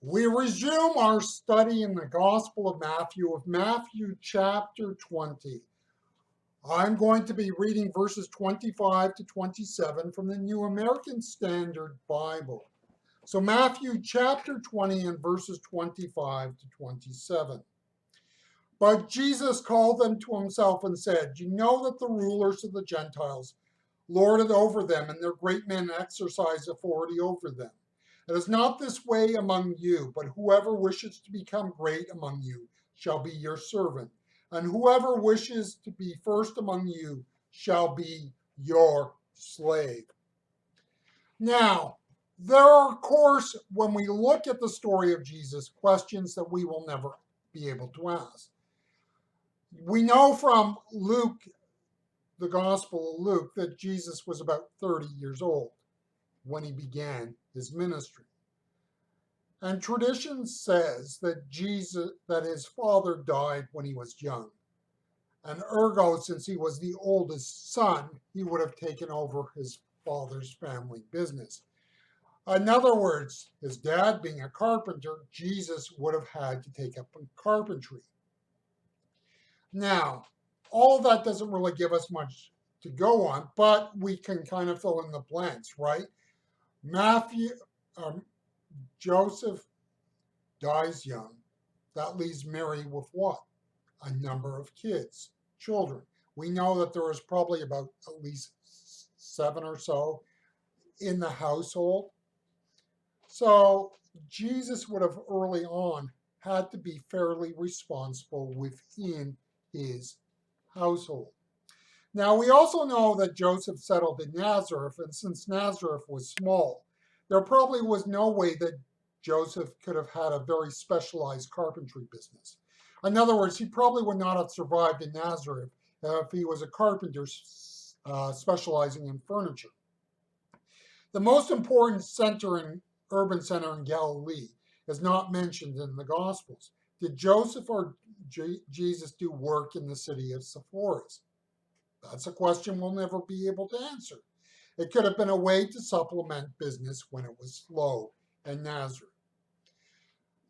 We resume our study in the Gospel of Matthew, of Matthew chapter 20. I'm going to be reading verses 25 to 27 from the New American Standard Bible. So, Matthew chapter 20 and verses 25 to 27. But Jesus called them to himself and said, You know that the rulers of the Gentiles lord it over them, and their great men exercise authority over them. It is not this way among you, but whoever wishes to become great among you shall be your servant, and whoever wishes to be first among you shall be your slave. Now, there are, of course, when we look at the story of Jesus, questions that we will never be able to ask. We know from Luke, the Gospel of Luke, that Jesus was about 30 years old when he began his ministry. And tradition says that his father died when he was young. And ergo, since he was the oldest son, he would have taken over his father's family business. In other words, his dad being a carpenter, Jesus would have had to take up carpentry. Now, all that doesn't really give us much to go on, but we can kind of fill in the blanks, right? Joseph dies young. That leaves Mary with what? A number of kids, children. We know that there was probably about at least 7 or so in the household. So Jesus would have early on had to be fairly responsible within his household. Now, we also know that Joseph settled in Nazareth, and since Nazareth was small, there probably was no way that Joseph could have had a very specialized carpentry business. In other words, he probably would not have survived in Nazareth if he was a carpenter specializing in furniture. The most important urban center in Galilee is not mentioned in the Gospels. Did Joseph or Jesus do work in the city of Sepphoris? That's a question we'll never be able to answer. It could have been a way to supplement business when it was slow in Nazareth.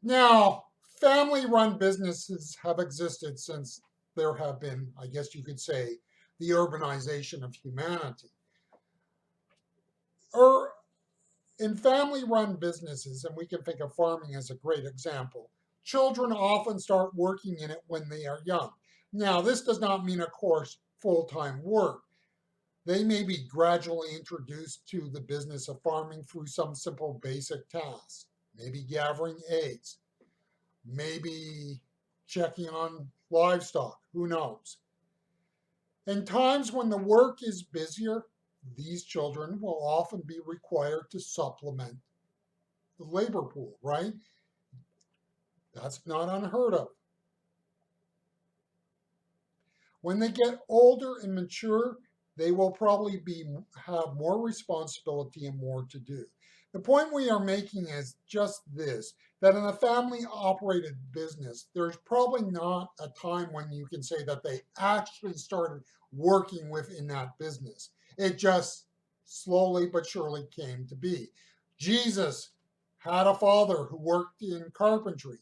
Now, family-run businesses have existed since there have been, I guess you could say, the urbanization of humanity. In family-run businesses, and we can think of farming as a great example, children often start working in it when they are young. Now, this does not mean, of course, full-time work. They may be gradually introduced to the business of farming through some simple basic tasks, maybe gathering eggs, maybe checking on livestock, who knows. In times when the work is busier, these children will often be required to supplement the labor pool, right? That's not unheard of. When they get older and mature, they will probably have more responsibility and more to do. The point we are making is just this, that in a family operated business, there's probably not a time when you can say that they actually started working within that business. It just slowly but surely came to be. Jesus had a father who worked in carpentry.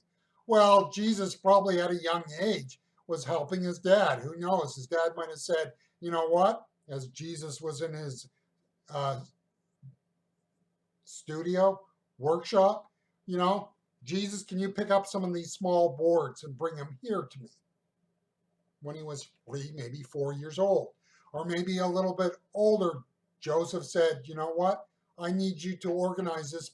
Well, Jesus probably at a young age was helping his dad. Who knows? His dad might have said, you know what? As Jesus was in his studio, workshop, Jesus, can you pick up some of these small boards and bring them here to me? When he was 3, maybe 4 years old. Or maybe a little bit older, Joseph said, you know what? I need you to organize this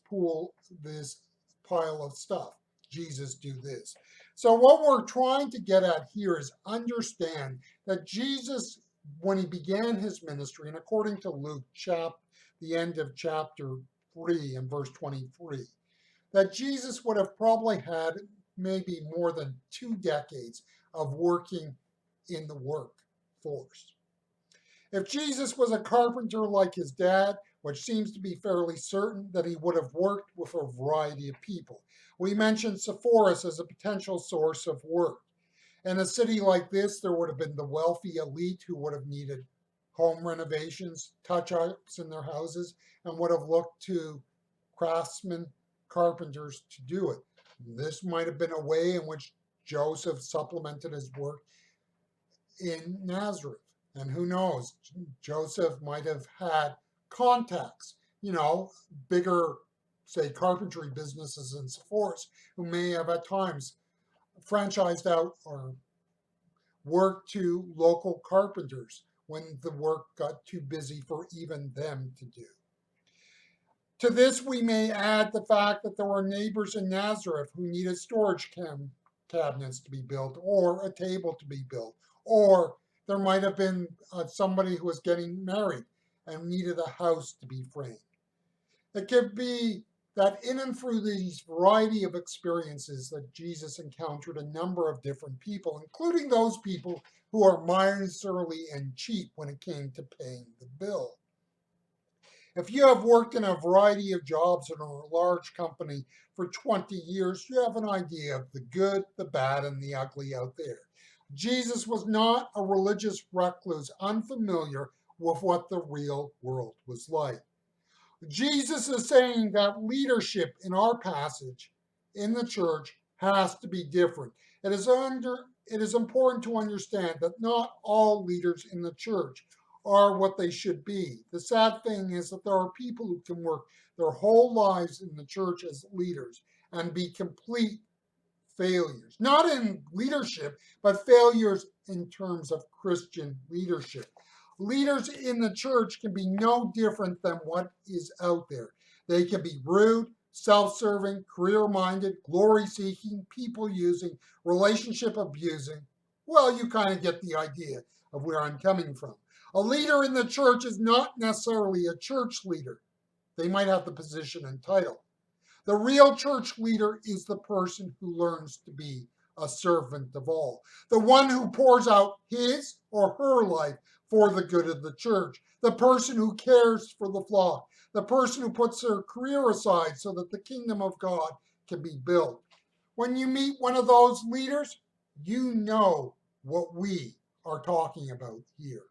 pile of stuff. Jesus, do this. So what we're trying to get at here is understand that Jesus, when he began his ministry, and according to Luke, the end of chapter 3 and verse 23, that Jesus would have probably had maybe more than 2 decades of working in the workforce. If Jesus was a carpenter like his dad, which seems to be fairly certain, that he would have worked with a variety of people. We mentioned Sepphoris as a potential source of work. In a city like this, there would have been the wealthy elite who would have needed home renovations, touch-ups in their houses, and would have looked to craftsmen, carpenters to do it. This might have been a way in which Joseph supplemented his work in Nazareth. And who knows, Joseph might have had contacts, bigger, say, carpentry businesses and so forth, who may have at times franchised out or worked to local carpenters when the work got too busy for even them to do. To this, we may add the fact that there were neighbors in Nazareth who needed storage cabinets to be built, or a table to be built, or there might have been somebody who was getting married and needed a house to be framed. It could be that in and through these variety of experiences that Jesus encountered a number of different people, including those people who are miserly and cheap when it came to paying the bill. If you have worked in a variety of jobs in a large company for 20 years, you have an idea of the good, the bad, and the ugly out there. Jesus was not a religious recluse, unfamiliar with what the real world was like. Jesus is saying that leadership in our passage in the church has to be different. It is important to understand that not all leaders in the church are what they should be. The sad thing is that there are people who can work their whole lives in the church as leaders and be complete failures, not in leadership, but failures in terms of Christian leadership. Leaders in the church can be no different than what is out there. They can be rude, self-serving, career-minded, glory-seeking, people-using, relationship abusing. Well, you kind of get the idea of where I'm coming from. A leader in the church is not necessarily a church leader. They might have the position and title. The real church leader is the person who learns to be a servant of all, the one who pours out his or her life for the good of the church, the person who cares for the flock, the person who puts their career aside so that the kingdom of God can be built. When you meet one of those leaders, you know what we are talking about here.